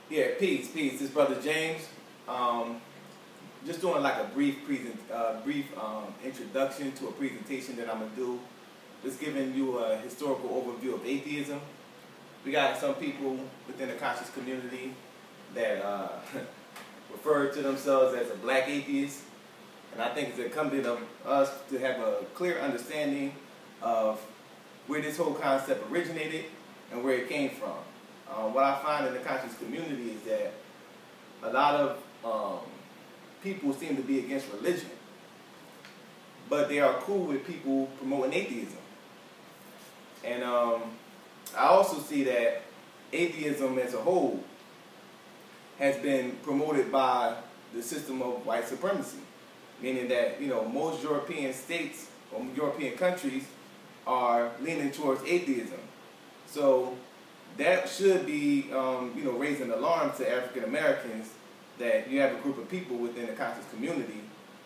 Yeah, peace. This is Brother James. Just doing like a brief introduction to a presentation that I'm gonna do. Just giving you a historical overview of atheism. We got some people within the conscious community that refer to themselves as a black atheist, and I think it's incumbent on us to have a clear understanding of where this whole concept originated and where it came from. What I find in the conscious community is that a lot of people seem to be against religion, but they are cool with people promoting atheism. And I also see that atheism as a whole has been promoted by the system of white supremacy, meaning that most European states or European countries are leaning towards atheism. So that should be raising alarm to African Americans that you have a group of people within the conscious community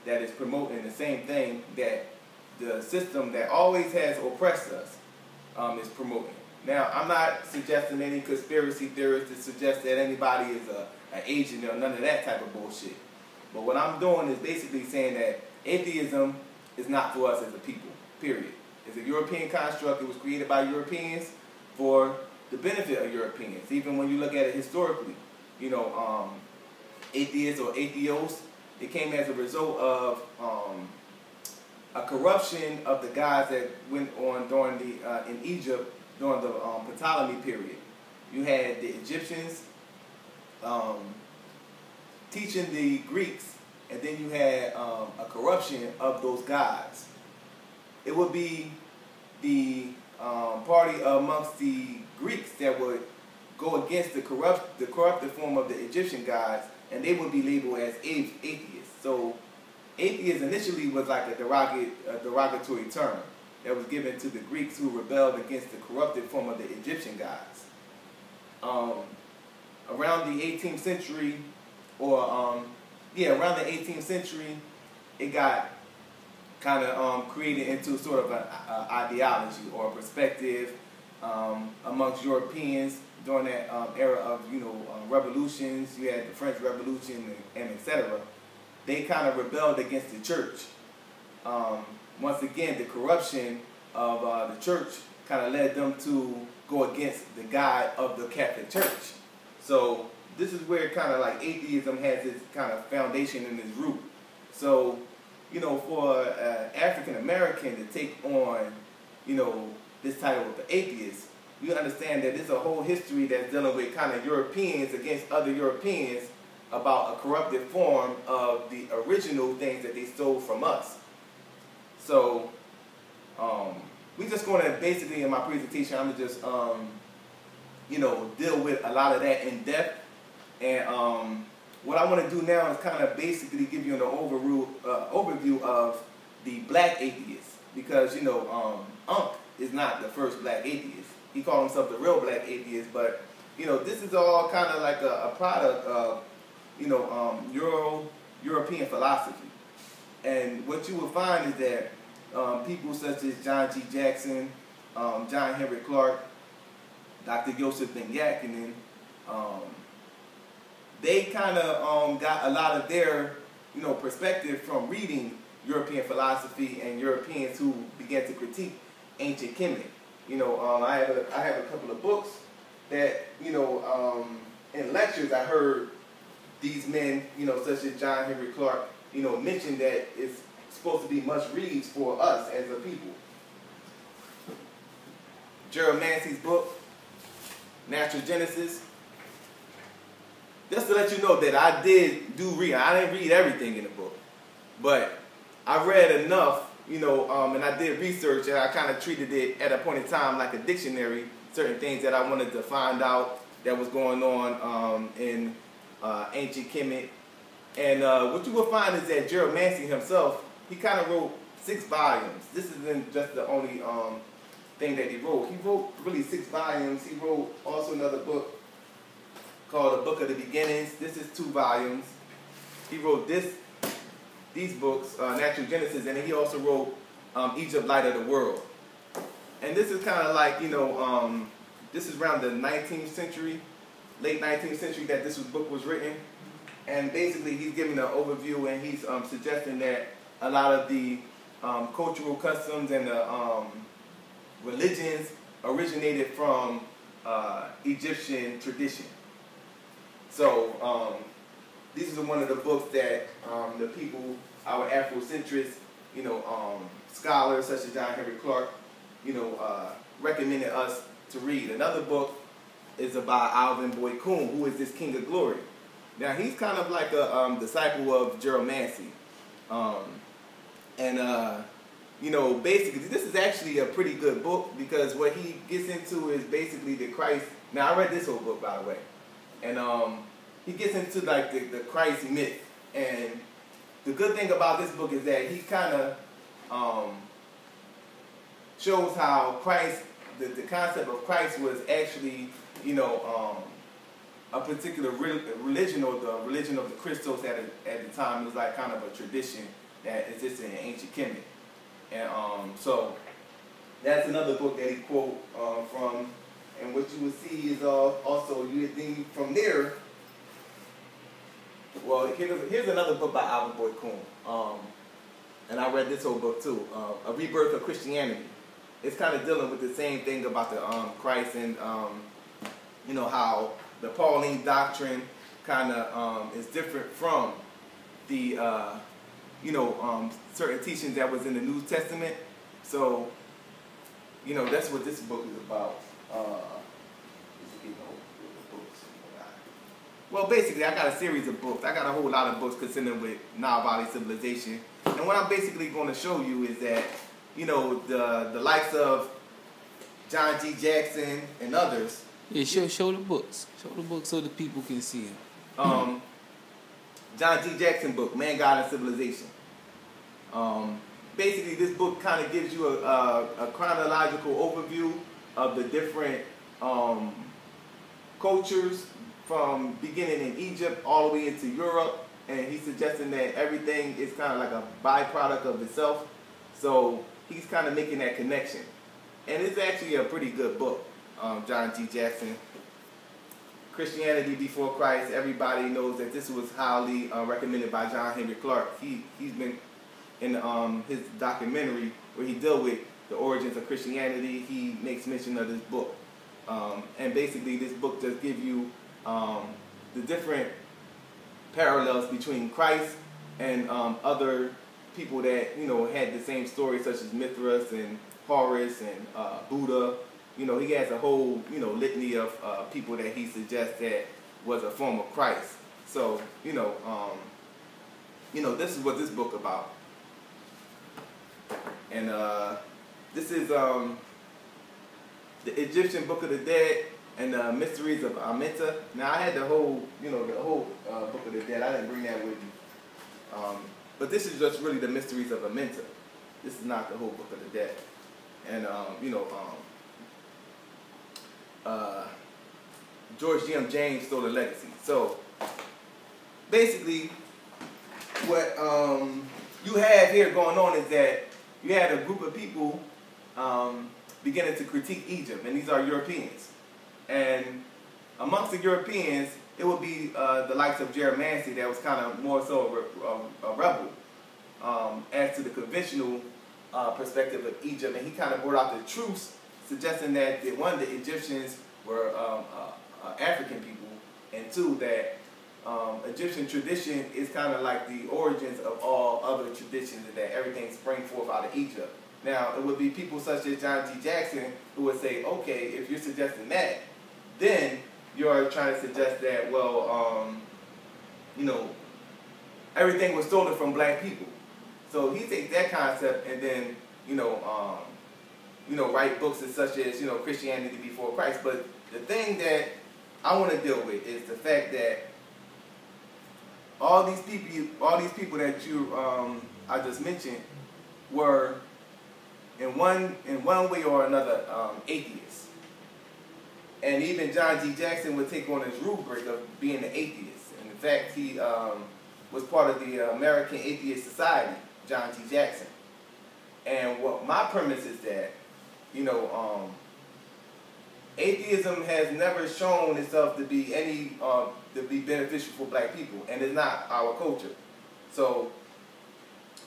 that is promoting the same thing that the system that always has oppressed us is promoting. Now, I'm not suggesting any conspiracy theorists to suggest that anybody is an agent or none of that type of bullshit. But what I'm doing is basically saying that atheism is not for us as a people, period. It's a European construct. It was created by Europeans for the benefit of Europeans. Even when you look at it historically, atheists or atheos, it came as a result of a corruption of the guys that went on during in Egypt during the Ptolemy period. You had the Egyptians teaching the Greeks, and then you had a corruption of those gods. It would be the party amongst the Greeks that would go against the corrupted form of the Egyptian gods, and they would be labeled as atheists. So atheist initially was like a derogatory term that was given to the Greeks who rebelled against the corrupted form of the Egyptian gods. Around the 18th century, around the 18th century, it got kind of created into sort of an ideology or a perspective amongst Europeans during that era of revolutions. You had the French Revolution and etc. They kind of rebelled against the church. Once again, the corruption of the church kind of led them to go against the God of the Catholic Church. So this is where kind of like atheism has its kind of foundation and its root. So for African American to take on this title of the atheist, you understand that there's a whole history that's dealing with kind of Europeans against other Europeans about a corrupted form of the original things that they stole from us. So we're just going to basically, in my presentation, I'm going to just deal with a lot of that in depth. And what I want to do now is kind of basically give you an overview of the black atheist, because Unc is not the first black atheist. He called himself the real black atheist, but this is all kind of like a product of European philosophy. And what you will find is that people such as John G. Jackson, John Henry Clark, Dr. Joseph Ben Yakinen, they kind of got a lot of their perspective from reading European philosophy and Europeans who began to critique ancient Kemet. I have a couple of books that in lectures I heard these men such as John Henry Clark mention that it's supposed to be must reads for us as a people. Gerald Mancy's book, Natural Genesis. Just to let you know that I did read. I didn't read everything in the book, but I read enough, and I did research, and I kind of treated it at a point in time like a dictionary, certain things that I wanted to find out that was going on in ancient Kemet. And what you will find is that Gerald Mancy himself, he kind of wrote 6 volumes. This isn't just the only thing that he wrote. He wrote really 6 volumes. He wrote also another book called The Book of the Beginnings. This is 2 volumes. He wrote these books, Natural Genesis, and then he also wrote Egypt, Light of the World. And this is kind of like, this is around the 19th century. late 19th century that this book was written. And basically he's giving an overview, and he's suggesting that a lot of the cultural customs and the religions originated from Egyptian tradition. So these are one of the books that the people, our Afrocentrists, scholars such as John Henry Clarke, recommended us to read. Another book is about Alvin Boyd Kuhn, who is this King of Glory. Now he's kind of like a disciple of geromancy, basically this is actually a pretty good book, because what he gets into is basically the Christ. Now I read this whole book, by the way, and he gets into like the Christ myth. And the good thing about this book is that he kind of shows how Christ, the concept of Christ was actually, a particular religion, or the religion of the Christos at the time. It was like kind of a tradition that existed in ancient Kemet. And so that's another book that he quote from. And what you will see is also, you would think from there, well, here's another book by Alvin Boyd Kuhn. And I read this whole book too, A Rebirth of Christianity. It's kind of dealing with the same thing about the Christ, and how the Pauline doctrine kind of is different from the certain teachings that was in the New Testament. So that's what this book is about. Well, basically, I got a series of books. I got a whole lot of books concerning with Nile civilization. And what I'm basically going to show you is that, the likes of John G. Jackson and others. Yeah, show the books. Show the books so the people can see them. John G. Jackson book, Man, God, and Civilization. Basically, this book kind of gives you a chronological overview of the different cultures, from beginning in Egypt all the way into Europe, and he's suggesting that everything is kind of like a byproduct of itself. So he's kind of making that connection, and it's actually a pretty good book. John G. Jackson, Christianity Before Christ. Everybody knows that this was highly recommended by John Henry Clarke. He's been in his documentary where he dealt with the origins of Christianity. He makes mention of this book, and basically this book just gives you the different parallels between Christ and other people that had the same story, such as Mithras and Horus and Buddha. He has a whole litany of people that he suggests that was a form of Christ. So this is what this book about. And this is the Egyptian Book of the Dead and the Mysteries of Amenta. Now I had the whole Book of the Dead. I didn't bring that with me. But this is just really the Mysteries of Amenta. This is not the whole Book of the Dead. And George G.M. James stole the legacy. So basically, what you have here going on is that you had a group of people beginning to critique Egypt, and these are Europeans. And amongst the Europeans, it would be the likes of geromancy that was kind of more so a rebel as to the conventional perspective of Egypt. And he kind of brought out the truths, suggesting that one, the Egyptians were African people, and two, that Egyptian tradition is kind of like the origins of all other traditions, and that everything sprang forth out of Egypt. Now, it would be people such as John G. Jackson who would say, okay, if you're suggesting that, then you're trying to suggest that, well, everything was stolen from black people. So he takes that concept and then, write books such as, Christianity Before Christ. But the thing that I want to deal with is the fact that all these people that I just mentioned were in one way or another atheists. And even John G. Jackson would take on his rubric of being an atheist. And in fact, he was part of the American Atheist Society, John G. Jackson. And what my premise is that, atheism has never shown itself to be to be beneficial for black people, and it's not our culture. So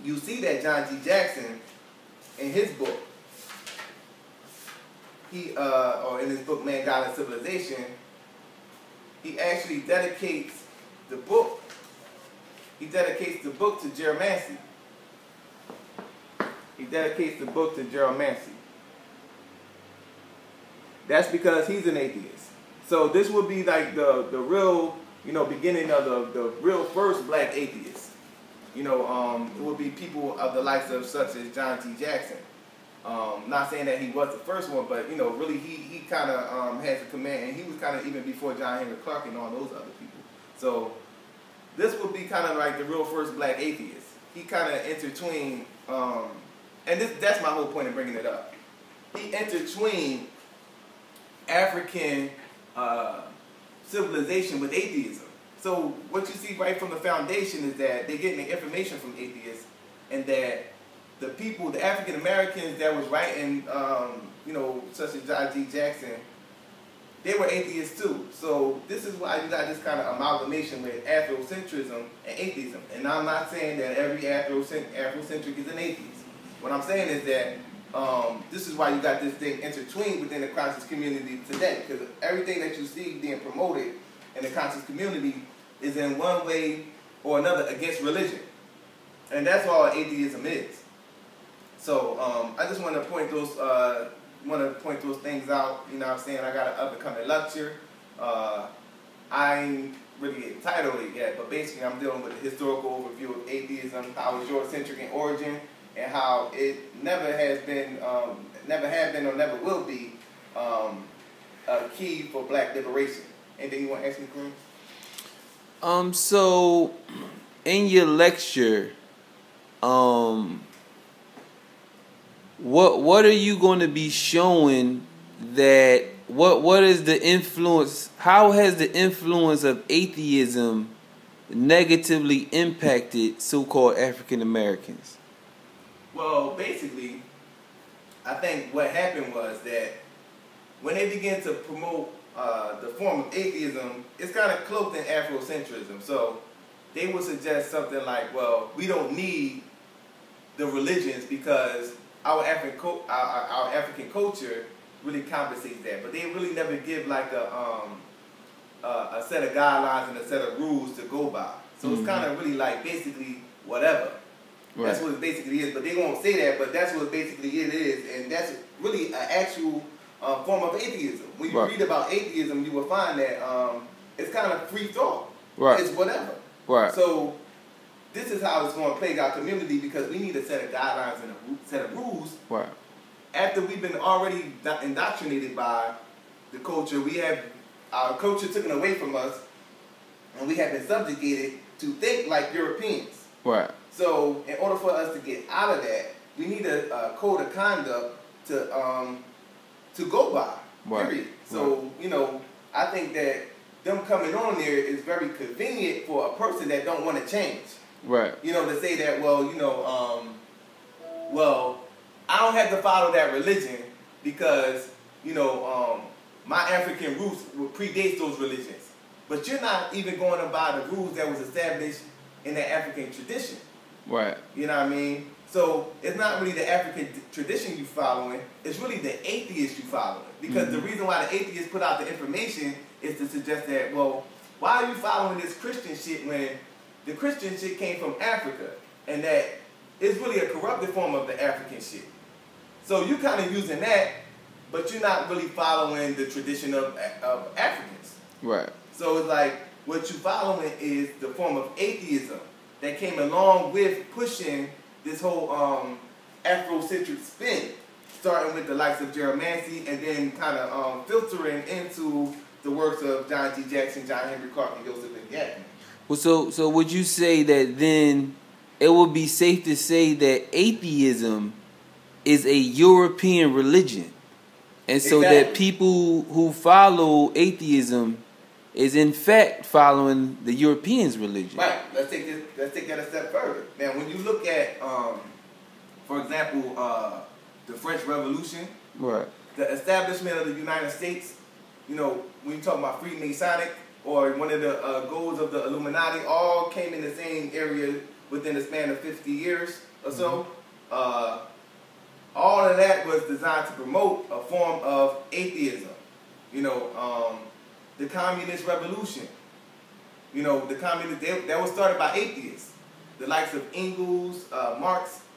you see that John G. Jackson, in his book, or in his book Man, God, and Civilization, he actually dedicates the book. He dedicates the book to geromancy. He dedicates the book to geromancy. That's because he's an atheist. So this would be like the real, beginning of the real first black atheists. It would be people of the likes of such as John T. Jackson. Not saying that he was the first one, but really he kind of has a command, and he was kind of even before John Henry Clark and all those other people. So this would be kind of like the real first black atheist. He kind of intertwined, and that's my whole point in bringing it up. He intertwined African civilization with atheism. So what you see right from the foundation is that they're getting the information from atheists, and that the people, the African Americans that was writing, such as John G. Jackson, they were atheists too. So this is why you got this kind of amalgamation with Afrocentrism and atheism. And I'm not saying that every Afrocentric is an atheist. What I'm saying is that this is why you got this thing intertwined within the conscious community today, because everything that you see being promoted in the conscious community is in one way or another against religion. And that's all atheism is. So I just want to point those things out. You know what I'm saying? I got an up-and-coming lecture. I ain't really entitled it yet, but basically I'm dealing with a historical overview of atheism, how it's Eurocentric in origin, and how it never has been, or never will be a key for black liberation. Anything you want to ask me, Kareem? So in your lecture, what are you going to be showing that what is the influence, how has the influence of atheism negatively impacted so-called African Americans? Well, basically, I think what happened was that when they began to promote the form of atheism, it's kind of cloaked in Afrocentrism. So they would suggest something like, well, we don't need the religions because our African culture really compensates that. But they really never give like a set of guidelines and a set of rules to go by. So it's kind of really like basically whatever. Right. That's what it basically is. But they won't say that, but that's what basically it is. And that's really an actual form of atheism. When you read about atheism, you will find that it's kind of free thought. Right. It's whatever. Right. So this is how it's going to plague our community, because we need a set of guidelines and a set of rules. Right. After we've been already indoctrinated by the culture, we have our culture taken away from us, and we have been subjugated to think like Europeans. Right. So in order for us to get out of that, we need a code of conduct to go by. Right. Period. So I think that them coming on there is very convenient for a person that don't want to change. Right. To say that, well, I don't have to follow that religion because, my African roots predates those religions. But you're not even going to by the rules that was established in the African tradition. Right. You know what I mean? So it's not really the African tradition you following, it's really the atheist you following. Because the reason why the atheists put out the information is to suggest that, well, why are you following this Christian shit when the Christian shit came from Africa, and that it's really a corrupted form of the African shit. So you kind of using that, but you're not really following the tradition of Africans. Right. So it's like what you're following is the form of atheism that came along with pushing this whole Afrocentric spin, starting with the likes of geromancy and then kind of filtering into the works of John G. Jackson, John Henry Clark, and Joseph and Gatton. Well, so would you say that then it would be safe to say that atheism is a European religion, and so that people who follow atheism is in fact following the Europeans' religion? Right. Let's take that a step further. Now, when you look at, for example, the French Revolution, right, the establishment of the United States, you know, when you talk about Freemasonic or one of the goals of the Illuminati, all came in the same area within the span of 50 years or so. All of that was designed to promote a form of atheism. You know, the communist revolution. You know, the communist, that was started by atheists. The likes of Engels,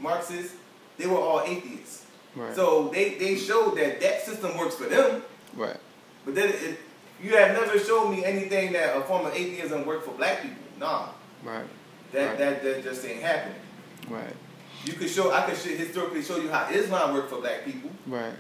Marxists, they were all atheists. Right. So they showed that system works for them. Right. But then you have never shown me anything that a form of atheism worked for black people. Nah. Right. That just ain't happening. Right. I could historically show you how Islam worked for black people. Right.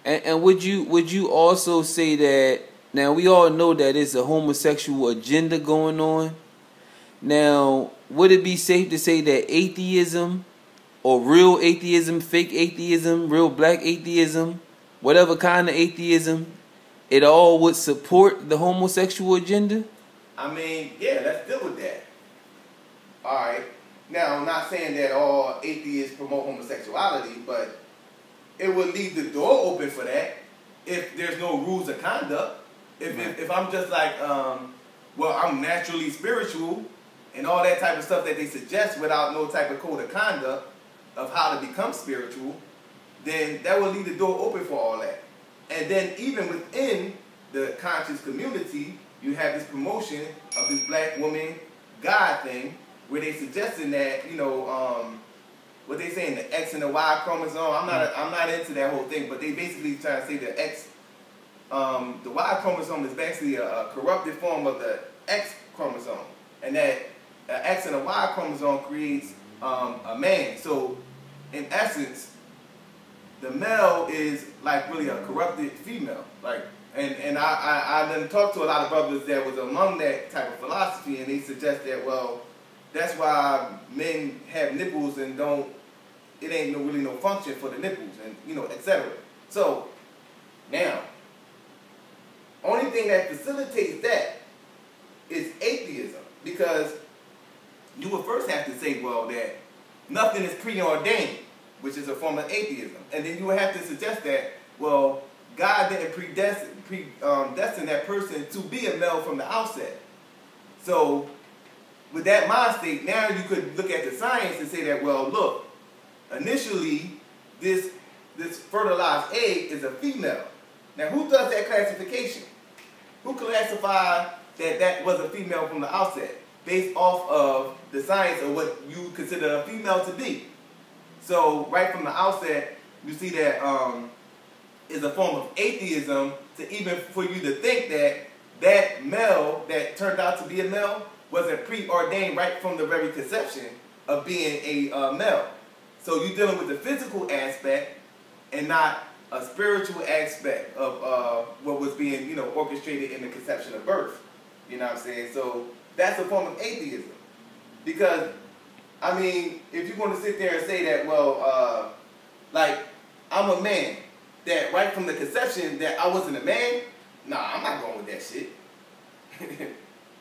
And would you also say that, now we all know that it's a homosexual agenda going on. Now, would it be safe to say that atheism, or real atheism, fake atheism, real black atheism, whatever kind of atheism, it all would support the homosexual agenda? I mean, yeah, let's deal with that. All right. Now, I'm not saying that all atheists promote homosexuality, but it would leave the door open for that if there's no rules of conduct. If I'm just like, well, I'm naturally spiritual and all that type of stuff that they suggest without no type of code of conduct of how to become spiritual, then that will leave the door open for all that. And then even within the conscious community, you have this promotion of this black woman God thing, where they suggesting that, you know, what they saying, the X and the Y chromosome. I'm not into that whole thing, but they basically trying to say the X, the Y chromosome is basically a corrupted form of the X chromosome, and that the X and the Y chromosome creates a man. So, in essence, the male is like really a corrupted female, like. And I done talked to a lot of brothers that was among that type of philosophy, and they suggest that, well, that's why men have nipples and it ain't really no function for the nipples, and, you know, etc. So, now, only thing that facilitates that is atheism, because you would first have to say, well, that nothing is preordained, which is a form of atheism. And then you would have to suggest that, well, God didn't predestine that person to be a male from the outset. So, with that mind state, now you could look at the science and say that, well, look, initially, this fertilized egg is a female. Now, who does that classification? Who classified that was a female from the outset, based off of the science of what you consider a female to be? So, right from the outset, you see that is a form of atheism to even for you to think that male that turned out to be a male wasn't preordained right from the very conception of being a male. So you're dealing with the physical aspect and not a spiritual aspect of what was being, you know, orchestrated in the conception of birth. You know what I'm saying? So that's a form of atheism. Because, I mean, if you're going to sit there and say that, well, like, I'm a man, that right from the conception that I wasn't a man, nah, I'm not going with that shit.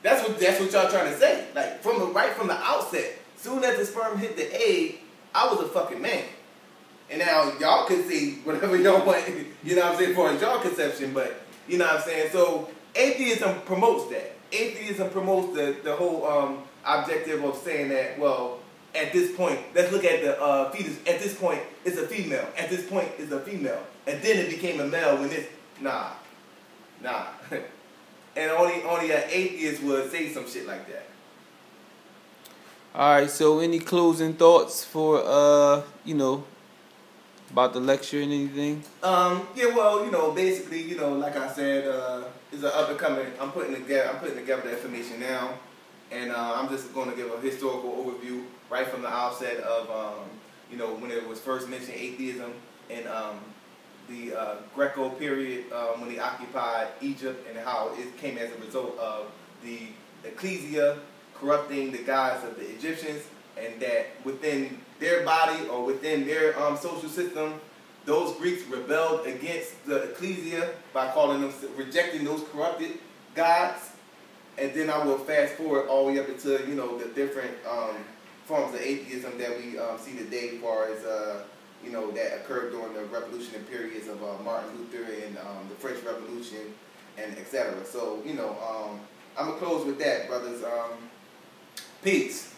That's what y'all trying to say. Like, right from the outset, soon as the sperm hit the egg, I was a fucking man. And now y'all can say whatever y'all want, you know what I'm saying, for y'all conception, but you know what I'm saying? So atheism promotes that. Atheism promotes the whole objective of saying that, well, at this point, let's look at the fetus. At this point, it's a female. At this point, it's a female. And then it became a male when it's, nah. And only an atheist would say some shit like that. All right, so any closing thoughts for, you know, about the lecture and anything? Yeah, well, you know, basically, you know, like I said, it's an up and coming. I'm putting together the information now, and I'm just going to give a historical overview right from the outset of, you know, when it was first mentioned, atheism, and the Greco period when they occupied Egypt, and how it came as a result of the ecclesia corrupting the gods of the Egyptians, and that within their body or within their social system, those Greeks rebelled against the ecclesia by calling them, rejecting those corrupted gods. And then I will fast forward all the way up into, you know, the different forms of atheism that we see today, as far as you know, that occurred during the revolutionary periods of Martin Luther and the French Revolution, and etc. So, you know, I'm going to close with that, brothers. Peace.